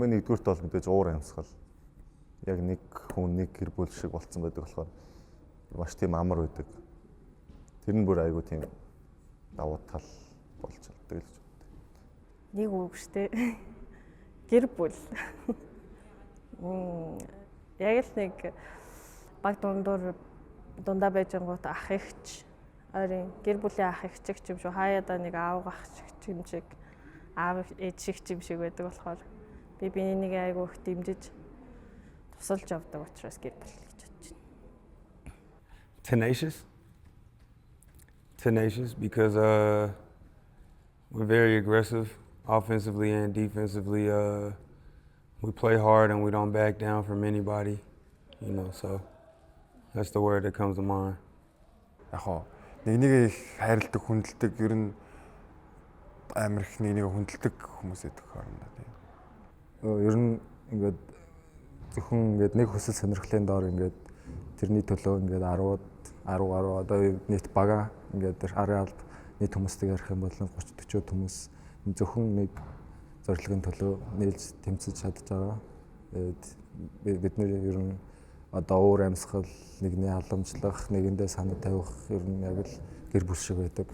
Хамгийн нэгдүгürt бол мэдээж уур амьсгал. Яг нэг хүн нэг гэр бүл шиг болцсон байдаг болохоор маш тийм амар байдаг. Тэр нь бүр айгүй тийм давуу тал болж чаддаг л гэж боддог. Нэг үг штэ. Гэр бүл. Яг л нэг баг дундаа байж ангууд ах эгч ойрын гэр бүлийн ах эгч юм шүү. Хаяада нэг аав ах юм шиг аав ээж шиг юм шиг байдаг болохоор би биний нэг айгүй их дэмжиж тусалж авдаг учраас гэр бүл гэж бодож байна. Tenacious because we're very aggressive offensively and defensively. We play hard and we don't back down from anybody, you know, so that's the word that comes to mind. Яг нэг их хайрладаг, хүндэлдэг, ер нь амар их нэг хүндэлдэг хүмүүс байдаг хоорондоо тийм. Ер нь ингээд зөвхөн ингээд нэг хүсэл сонирхлын доор ингээд тэрний төлөө ингээд 10 одоо нийт бага ингээд араал нийт хүмүүстэй ярих юм бол 30-40 хүмүүс зөвхөн нэг зорилгын төлөө нийлж тэмцэж чадж байгаа. Бид нэр ер нь одоо уур амьсгал, нэгний халамжлах, нэгэндээ санаа тавих ер нь яг л гэр бүл шиг байдаг.